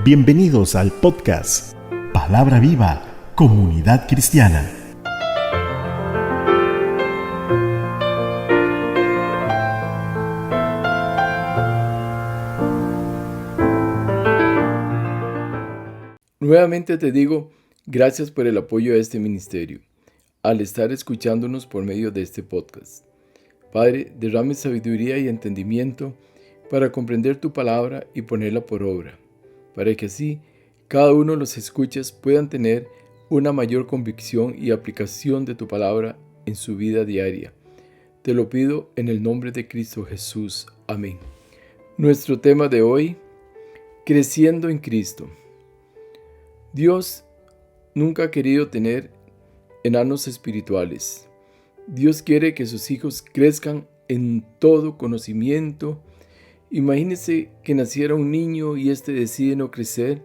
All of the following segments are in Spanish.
Bienvenidos al podcast Palabra Viva, Comunidad Cristiana. Nuevamente te digo, gracias por el apoyo a este ministerio, al estar escuchándonos por medio de este podcast. Padre, derrame sabiduría y entendimiento para comprender tu palabra y ponerla por obra, para que así cada uno de los escuchas puedan tener una mayor convicción y aplicación de tu palabra en su vida diaria. Te lo pido en el nombre de Cristo Jesús. Amén. Nuestro tema de hoy, creciendo en Cristo. Dios nunca ha querido tener enanos espirituales. Dios quiere que sus hijos crezcan en todo conocimiento. Imagínese que naciera un niño y éste decide no crecer,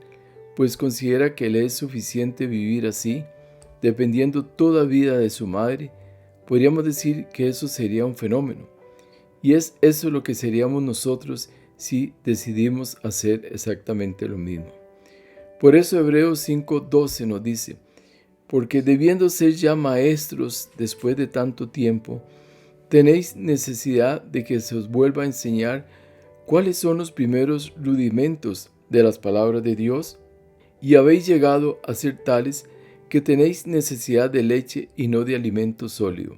pues considera que le es suficiente vivir así, dependiendo toda vida de su madre. Podríamos decir que eso sería un fenómeno. Y es eso lo que seríamos nosotros si decidimos hacer exactamente lo mismo. Por eso Hebreos 5:12 nos dice: porque debiendo ser ya maestros después de tanto tiempo, tenéis necesidad de que se os vuelva a enseñar cuáles son los primeros rudimentos de las palabras de Dios, y habéis llegado a ser tales que tenéis necesidad de leche y no de alimento sólido.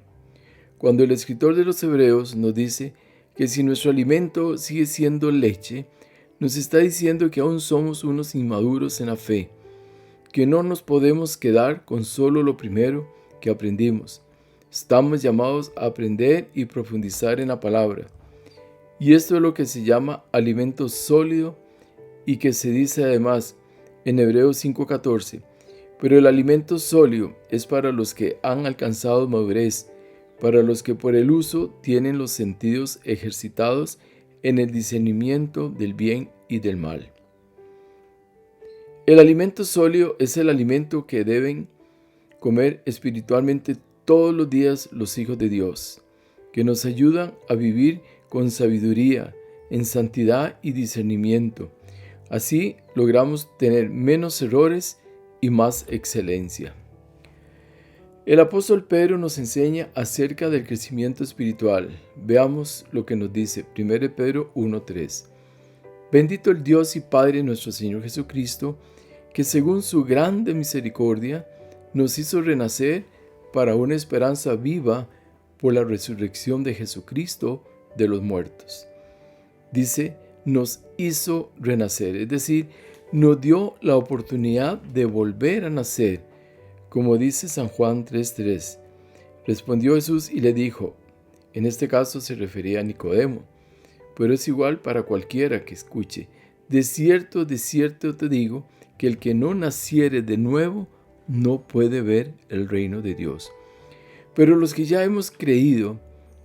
Cuando el escritor de los Hebreos nos dice que si nuestro alimento sigue siendo leche, nos está diciendo que aún somos unos inmaduros en la fe, que no nos podemos quedar con solo lo primero que aprendimos. Estamos llamados a aprender y profundizar en la palabra. Y esto es lo que se llama alimento sólido y que se dice además en Hebreos 5:14. Pero el alimento sólido es para los que han alcanzado madurez, para los que por el uso tienen los sentidos ejercitados en el discernimiento del bien y del mal. El alimento sólido es el alimento que deben comer espiritualmente todos los días los hijos de Dios, que nos ayudan a vivir con sabiduría, en santidad y discernimiento. Así logramos tener menos errores y más excelencia. El apóstol Pedro nos enseña acerca del crecimiento espiritual. Veamos lo que nos dice 1 Pedro 1:3. Bendito el Dios y Padre nuestro Señor Jesucristo, que según su grande misericordia nos hizo renacer para una esperanza viva por la resurrección de Jesucristo de los muertos. Dice, nos hizo renacer, es decir, nos dio la oportunidad de volver a nacer, como dice San Juan 3:3. Respondió Jesús y le dijo, en este caso se refería a Nicodemo, pero es igual para cualquiera que escuche, de cierto te digo, que el que no naciere de nuevo no puede ver el reino de Dios. Pero los que ya hemos creído,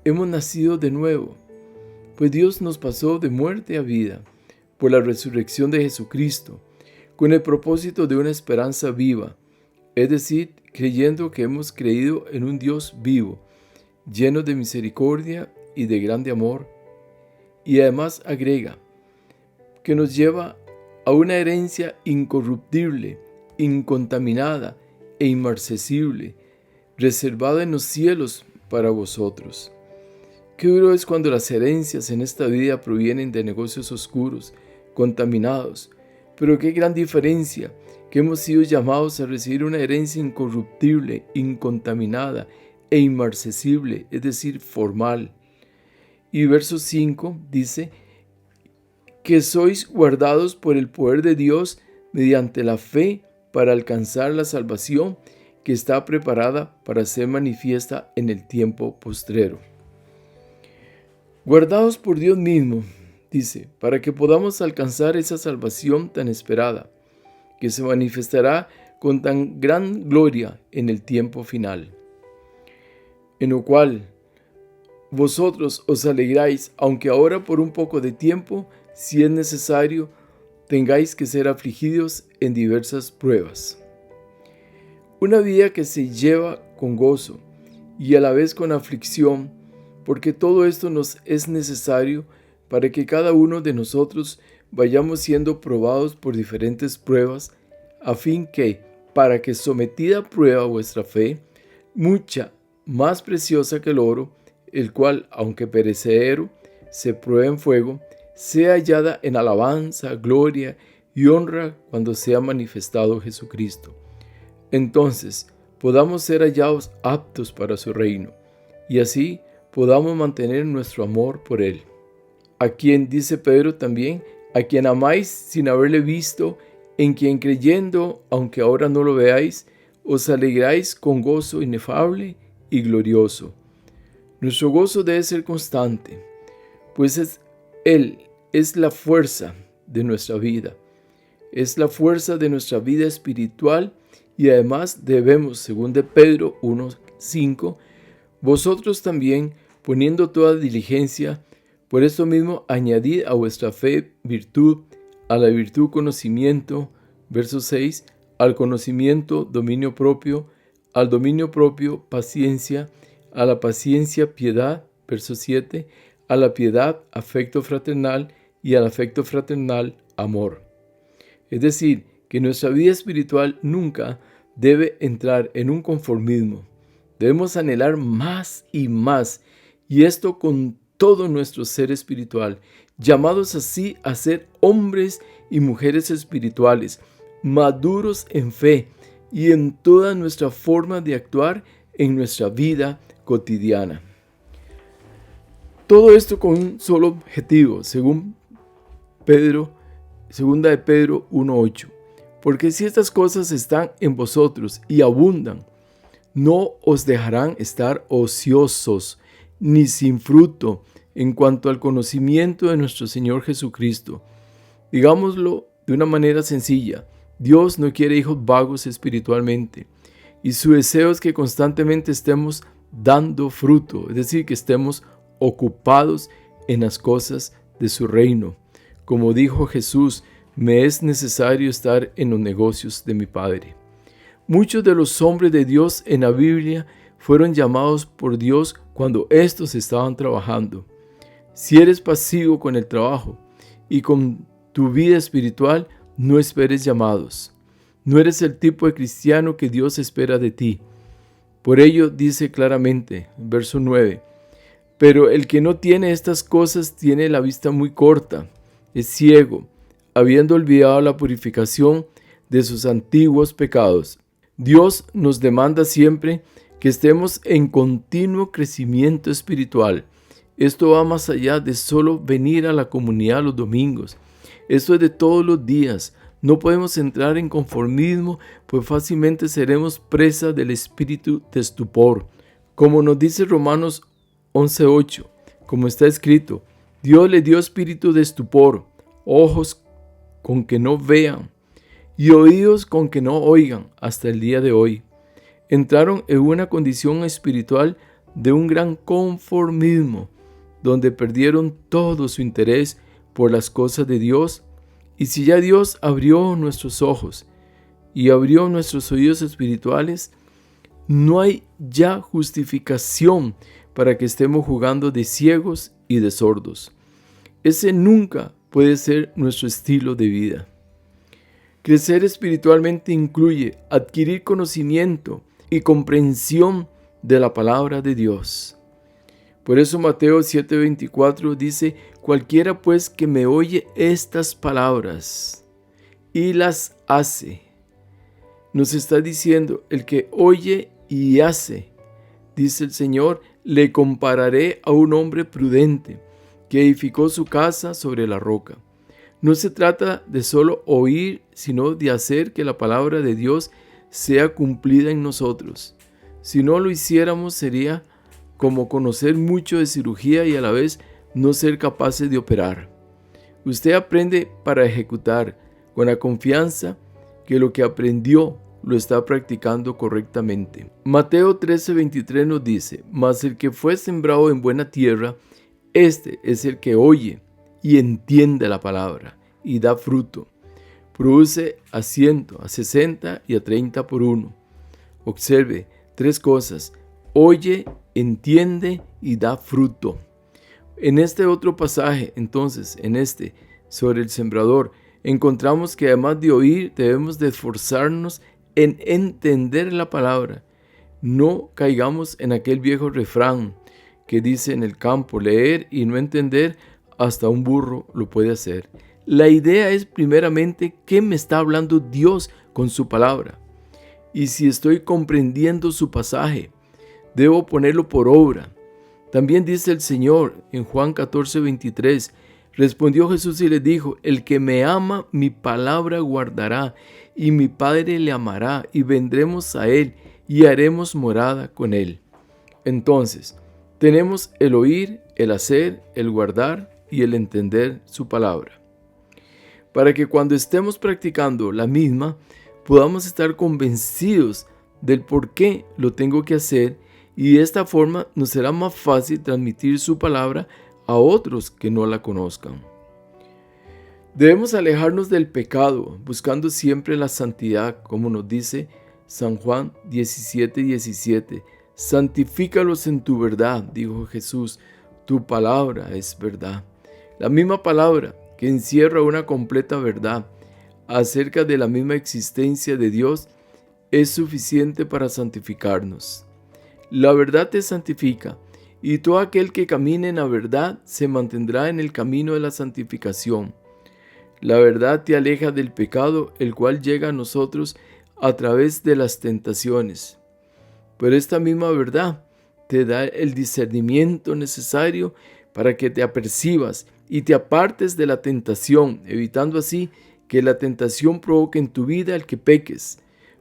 hemos nacido de nuevo, pues Dios nos pasó de muerte a vida por la resurrección de Jesucristo, con el propósito de una esperanza viva, es decir, creyendo que hemos creído en un Dios vivo, lleno de misericordia y de grande amor, y además agrega, que nos lleva a una herencia incorruptible, incontaminada e inmarcesible, reservada en los cielos para vosotros. Qué duro es cuando las herencias en esta vida provienen de negocios oscuros, contaminados, pero qué gran diferencia que hemos sido llamados a recibir una herencia incorruptible, incontaminada e inmarcesible, es decir, formal. Y verso 5 dice, que sois guardados por el poder de Dios mediante la fe para alcanzar la salvación que está preparada para ser manifiesta en el tiempo postrero. Guardados por Dios mismo, dice, para que podamos alcanzar esa salvación tan esperada, que se manifestará con tan gran gloria en el tiempo final, en lo cual vosotros os alegráis, aunque ahora por un poco de tiempo, si es necesario, tengáis que ser afligidos en diversas pruebas. Una vida que se lleva con gozo y a la vez con aflicción, porque todo esto nos es necesario para que cada uno de nosotros vayamos siendo probados por diferentes pruebas, a fin que, para que sometida a prueba vuestra fe, mucha más preciosa que el oro, el cual, aunque perecedero, se prueba en fuego, sea hallada en alabanza, gloria y honra cuando sea manifestado Jesucristo. Entonces, podamos ser hallados aptos para su reino, y así podamos mantener nuestro amor por Él. A quien, dice Pedro también, a quien amáis sin haberle visto, en quien creyendo, aunque ahora no lo veáis, os alegráis con gozo inefable y glorioso. Nuestro gozo debe ser constante, pues Él es la fuerza de nuestra vida. Es la fuerza de nuestra vida espiritual y además debemos, según de Pedro 1:5, vosotros también, poniendo toda diligencia, por esto mismo añadid a vuestra fe virtud, a la virtud conocimiento, verso 6, al conocimiento dominio propio, al dominio propio paciencia, a la paciencia piedad, verso 7, a la piedad afecto fraternal y al afecto fraternal amor. Es decir, que nuestra vida espiritual nunca debe entrar en un conformismo. Debemos anhelar más y más, y esto con todo nuestro ser espiritual, llamados así a ser hombres y mujeres espirituales, maduros en fe y en toda nuestra forma de actuar en nuestra vida cotidiana. Todo esto con un solo objetivo, según segunda de Pedro 1:8. Porque si estas cosas están en vosotros y abundan, no os dejarán estar ociosos ni sin fruto en cuanto al conocimiento de nuestro Señor Jesucristo. Digámoslo de una manera sencilla, Dios no quiere hijos vagos espiritualmente, y su deseo es que constantemente estemos dando fruto, es decir, que estemos ocupados en las cosas de su reino. Como dijo Jesús, me es necesario estar en los negocios de mi Padre. Muchos de los hombres de Dios en la Biblia fueron llamados por Dios cuando éstos estaban trabajando. Si eres pasivo con el trabajo y con tu vida espiritual, no esperes llamados. No eres el tipo de cristiano que Dios espera de ti. Por ello dice claramente, verso 9, pero el que no tiene estas cosas tiene la vista muy corta, es ciego, habiendo olvidado la purificación de sus antiguos pecados. Dios nos demanda siempre que estemos en continuo crecimiento espiritual. Esto va más allá de solo venir a la comunidad los domingos. Esto es de todos los días. No podemos entrar en conformismo, pues fácilmente seremos presa del espíritu de estupor. Como nos dice Romanos 11:8, como está escrito, Dios le dio espíritu de estupor, ojos con que no vean y oídos con que no oigan hasta el día de hoy. Entraron en una condición espiritual de un gran conformismo, donde perdieron todo su interés por las cosas de Dios. Y si ya Dios abrió nuestros ojos y abrió nuestros oídos espirituales, no hay ya justificación para que estemos jugando de ciegos y de sordos. Ese nunca puede ser nuestro estilo de vida. Crecer espiritualmente incluye adquirir conocimiento y comprensión de la palabra de Dios. Por eso Mateo 7:24 dice, cualquiera pues que me oye estas palabras y las hace. Nos está diciendo, el que oye y hace, dice el Señor, le compararé a un hombre prudente que edificó su casa sobre la roca. No se trata de solo oír, sino de hacer que la palabra de Dios sea cumplida en nosotros. Si no lo hiciéramos, sería como conocer mucho de cirugía y a la vez no ser capaces de operar. Usted aprende para ejecutar con la confianza que lo que aprendió lo está practicando correctamente. Mateo 13:23 nos dice, mas el que fue sembrado en buena tierra, este es el que oye y entiende la palabra y da fruto. Produce a 100, a 60 y a 30 por uno. Observe 3 cosas. Oye, entiende y da fruto. En este otro pasaje, entonces, sobre el sembrador, encontramos que además de oír, debemos de esforzarnos en entender la palabra. No caigamos en aquel viejo refrán que dice en el campo: leer y no entender, hasta un burro lo puede hacer. La idea es primeramente qué me está hablando Dios con su palabra. Y si estoy comprendiendo su pasaje, debo ponerlo por obra. También dice el Señor en Juan 14:23, respondió Jesús y le dijo: el que me ama, mi palabra guardará, y mi Padre le amará, y vendremos a él, y haremos morada con él. Entonces, tenemos el oír, el hacer, el guardar y el entender su palabra, para que cuando estemos practicando la misma, podamos estar convencidos del por qué lo tengo que hacer, y de esta forma nos será más fácil transmitir su palabra a otros que no la conozcan. Debemos alejarnos del pecado, buscando siempre la santidad, como nos dice San Juan 17:17. Santifícalos en tu verdad, dijo Jesús, tu palabra es verdad. La misma palabra que encierra una completa verdad acerca de la misma existencia de Dios es suficiente para santificarnos. La verdad te santifica, y todo aquel que camine en la verdad se mantendrá en el camino de la santificación. La verdad te aleja del pecado, el cual llega a nosotros a través de las tentaciones. Pero esta misma verdad te da el discernimiento necesario para que te apercibas y te apartes de la tentación, evitando así que la tentación provoque en tu vida el que peques.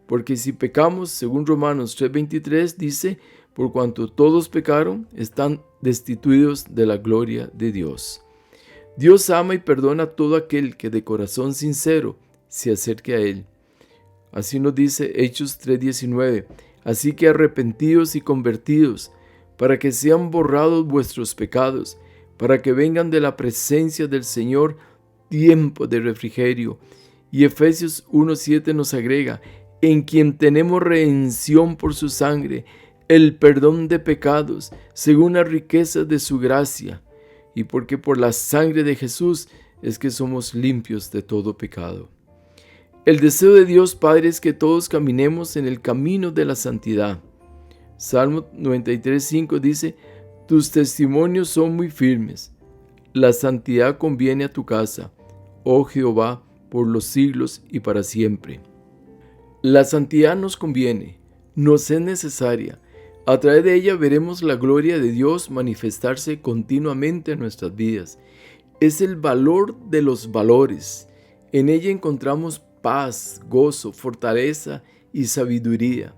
Porque si pecamos, según Romanos 3:23 dice, por cuanto todos pecaron, están destituidos de la gloria de Dios. Dios ama y perdona a todo aquel que de corazón sincero se acerque a Él. Así nos dice Hechos 3:19, así que arrepentidos y convertidos, para que sean borrados vuestros pecados, para que vengan de la presencia del Señor tiempo de refrigerio. Y Efesios 1:7 nos agrega, en quien tenemos redención por su sangre, el perdón de pecados, según la riqueza de su gracia, y porque por la sangre de Jesús es que somos limpios de todo pecado. El deseo de Dios Padre es que todos caminemos en el camino de la santidad. Salmo 93:5 dice, tus testimonios son muy firmes, la santidad conviene a tu casa, oh Jehová, por los siglos y para siempre. La santidad nos conviene, nos es necesaria. A través de ella veremos la gloria de Dios manifestarse continuamente en nuestras vidas. Es el valor de los valores. En ella encontramos paz, gozo, fortaleza y sabiduría.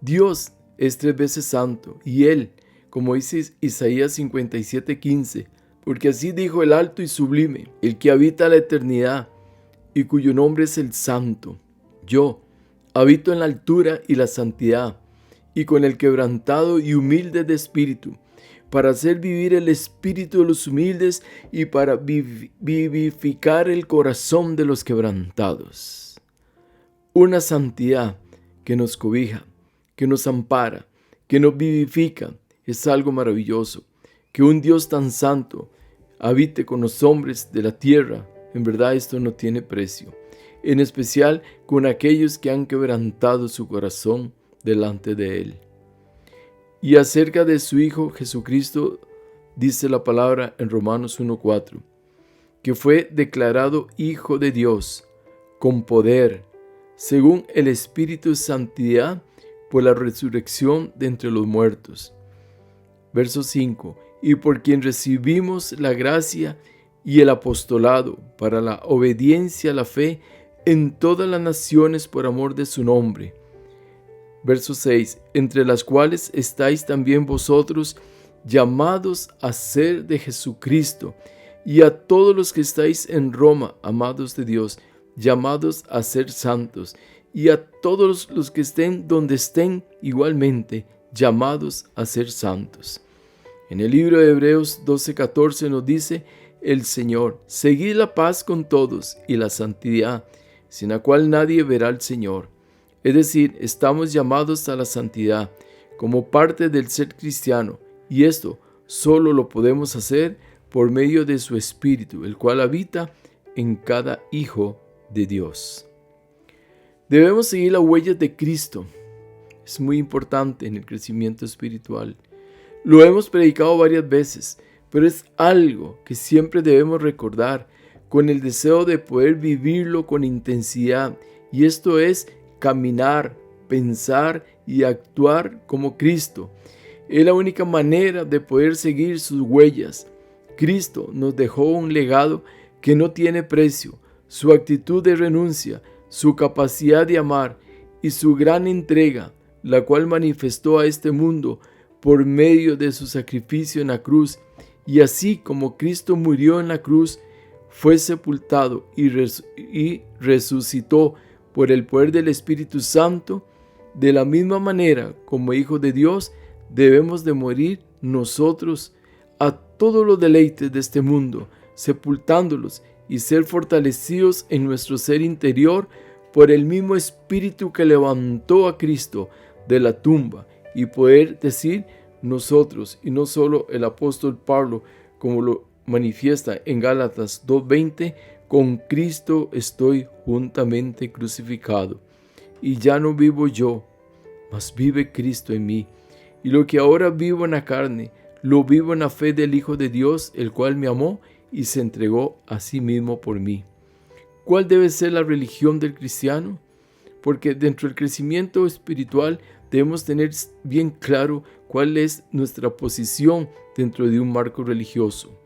Dios es 3 veces santo y Él, como dice Isaías 57:15, porque así dijo el alto y sublime, el que habita la eternidad y cuyo nombre es el Santo. Yo habito en la altura y la santidad, y con el quebrantado y humilde de espíritu, para hacer vivir el espíritu de los humildes y para vivificar el corazón de los quebrantados. Una santidad que nos cobija, que nos ampara, que nos vivifica, es algo maravilloso. Que un Dios tan santo habite con los hombres de la tierra, en verdad esto no tiene precio, en especial con aquellos que han quebrantado su corazón delante de Él. Y acerca de su Hijo Jesucristo, dice la palabra en Romanos 1:4, que fue declarado Hijo de Dios, con poder, según el Espíritu de Santidad, por la resurrección de entre los muertos. Verso 5, y por quien recibimos la gracia y el apostolado para la obediencia a la fe en todas las naciones por amor de su nombre. Verso 6, entre las cuales estáis también vosotros, llamados a ser de Jesucristo, y a todos los que estáis en Roma, amados de Dios, llamados a ser santos, y a todos los que estén donde estén, igualmente, llamados a ser santos. En el libro de Hebreos 12:14 nos dice el Señor, seguid la paz con todos y la santidad, sin la cual nadie verá al Señor. Es decir, estamos llamados a la santidad como parte del ser cristiano, y esto solo lo podemos hacer por medio de su Espíritu, el cual habita en cada hijo de Dios. Debemos seguir las huellas de Cristo. Es muy importante en el crecimiento espiritual. Lo hemos predicado varias veces, pero es algo que siempre debemos recordar con el deseo de poder vivirlo con intensidad. Y esto es caminar, pensar y actuar como Cristo. Es la única manera de poder seguir sus huellas. Cristo nos dejó un legado que no tiene precio. Su actitud de renuncia, su capacidad de amar y su gran entrega, la cual manifestó a este mundo por medio de su sacrificio en la cruz. Y así como Cristo murió en la cruz, fue sepultado y resucitó por el poder del Espíritu Santo, de la misma manera como hijos de Dios debemos de morir nosotros a todos los deleites de este mundo, sepultándolos y ser fortalecidos en nuestro ser interior por el mismo Espíritu que levantó a Cristo de la tumba, y poder decir nosotros, y no solo el apóstol Pablo, como lo manifiesta en Gálatas 2:20, con Cristo estoy juntamente crucificado, y ya no vivo yo, mas vive Cristo en mí. Y lo que ahora vivo en la carne, lo vivo en la fe del Hijo de Dios, el cual me amó y se entregó a sí mismo por mí. ¿Cuál debe ser la religión del cristiano? Porque dentro del crecimiento espiritual debemos tener bien claro cuál es nuestra posición dentro de un marco religioso.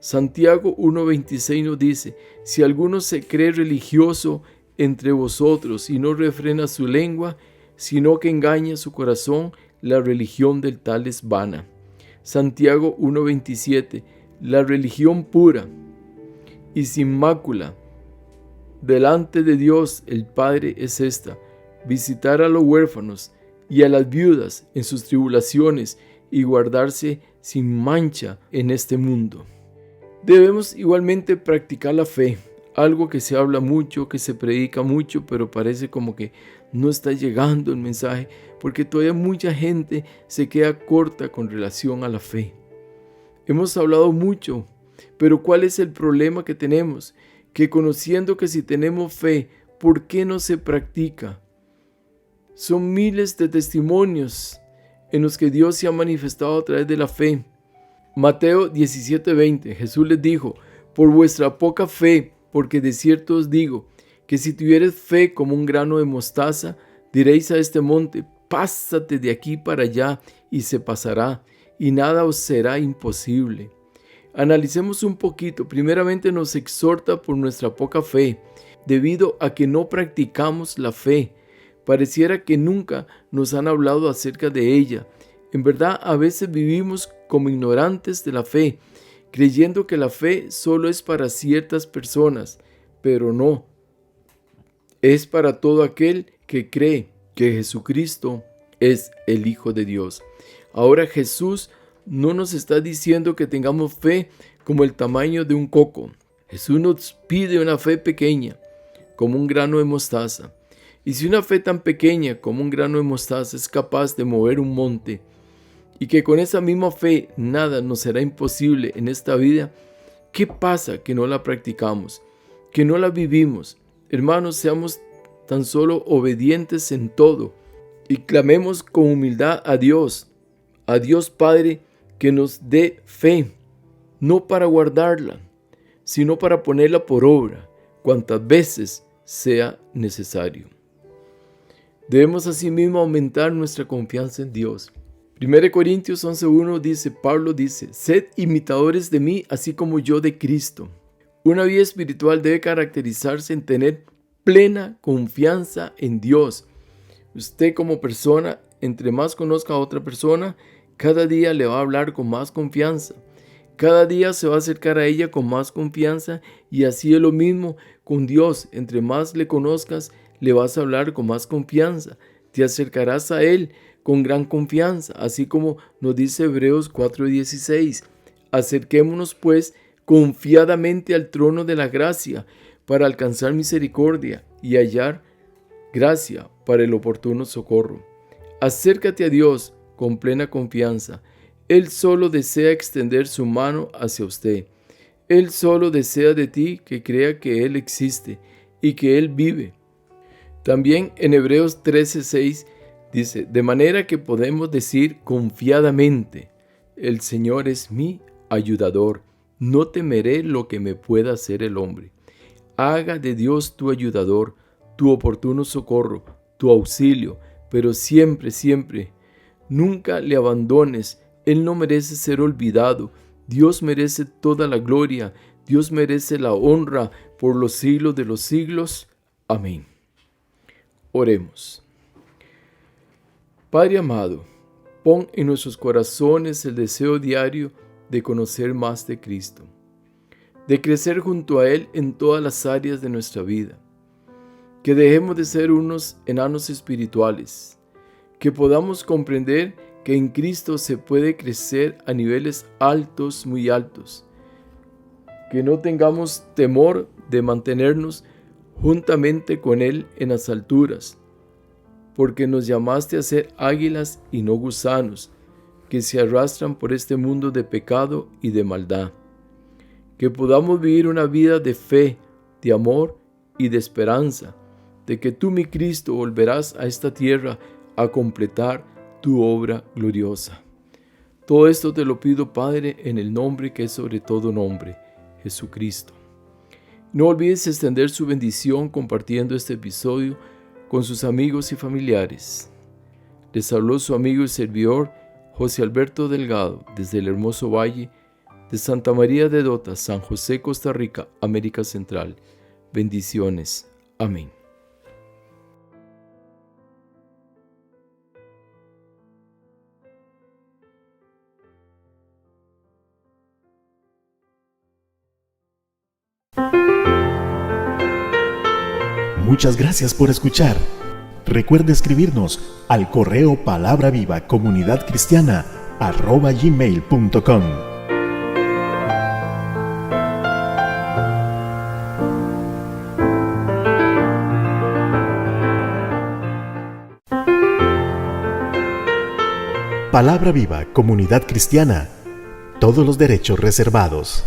Santiago 1:26 nos dice: si alguno se cree religioso entre vosotros y no refrena su lengua, sino que engaña su corazón, la religión del tal es vana. Santiago 1:27: la religión pura y sin mácula delante de Dios el Padre es esta: visitar a los huérfanos y a las viudas en sus tribulaciones y guardarse sin mancha en este mundo. Debemos igualmente practicar la fe, algo que se habla mucho, que se predica mucho, pero parece como que no está llegando el mensaje, porque todavía mucha gente se queda corta con relación a la fe. Hemos hablado mucho, pero ¿cuál es el problema que tenemos? Que conociendo que si tenemos fe, ¿por qué no se practica? Son miles de testimonios en los que Dios se ha manifestado a través de la fe. Mateo 17:20, Jesús les dijo: por vuestra poca fe, porque de cierto os digo, que si tuviereis fe como un grano de mostaza, diréis a este monte: pásate de aquí para allá, y se pasará, y nada os será imposible. Analicemos un poquito. Primeramente nos exhorta por nuestra poca fe, debido a que no practicamos la fe. Pareciera que nunca nos han hablado acerca de ella. En verdad, a veces vivimos como ignorantes de la fe, creyendo que la fe solo es para ciertas personas, pero no. Es para todo aquel que cree que Jesucristo es el Hijo de Dios. Ahora Jesús no nos está diciendo que tengamos fe como el tamaño de un coco. Jesús nos pide una fe pequeña, como un grano de mostaza. Y si una fe tan pequeña como un grano de mostaza es capaz de mover un monte, y que con esa misma fe nada nos será imposible en esta vida, ¿qué pasa que no la practicamos, que no la vivimos? Hermanos, seamos tan solo obedientes en todo y clamemos con humildad a Dios Padre, que nos dé fe, no para guardarla, sino para ponerla por obra, cuantas veces sea necesario. Debemos asimismo aumentar nuestra confianza en Dios. 1 Corintios 11:1 Pablo dice: sed imitadores de mí, así como yo de Cristo. Una vida espiritual debe caracterizarse en tener plena confianza en Dios. Usted como persona, entre más conozca a otra persona, cada día le va a hablar con más confianza. Cada día se va a acercar a ella con más confianza, y así es lo mismo con Dios. Entre más le conozcas, le vas a hablar con más confianza. Te acercarás a Él con gran confianza, así como nos dice Hebreos 4:16. Acerquémonos pues confiadamente al trono de la gracia, para alcanzar misericordia y hallar gracia para el oportuno socorro. Acércate a Dios con plena confianza. Él solo desea extender su mano hacia usted. Él solo desea de ti que crea que Él existe y que Él vive. También en Hebreos 13:6 dice, de manera que podemos decir confiadamente, el Señor es mi ayudador, no temeré lo que me pueda hacer el hombre. Haga de Dios tu ayudador, tu oportuno socorro, tu auxilio, pero siempre, siempre, nunca le abandones. Él no merece ser olvidado. Dios merece toda la gloria. Dios merece la honra por los siglos de los siglos. Amén. Oremos. Padre amado, pon en nuestros corazones el deseo diario de conocer más de Cristo, de crecer junto a Él en todas las áreas de nuestra vida, que dejemos de ser unos enanos espirituales, que podamos comprender que en Cristo se puede crecer a niveles altos, muy altos, que no tengamos temor de mantenernos juntamente con Él en las alturas, porque nos llamaste a ser águilas y no gusanos, que se arrastran por este mundo de pecado y de maldad. Que podamos vivir una vida de fe, de amor y de esperanza, de que tú, mi Cristo, volverás a esta tierra a completar tu obra gloriosa. Todo esto te lo pido, Padre, en el nombre que es sobre todo nombre, Jesucristo. No olvides extender su bendición compartiendo este episodio con sus amigos y familiares. Les habló su amigo y servidor José Alberto Delgado desde el hermoso valle de Santa María de Dota, San José, Costa Rica, América Central. Bendiciones. Amén. Muchas gracias por escuchar. Recuerde escribirnos al correo palabravivacomunidadcristiana@gmail.com. Palabra Viva, Comunidad Cristiana. Todos los derechos reservados.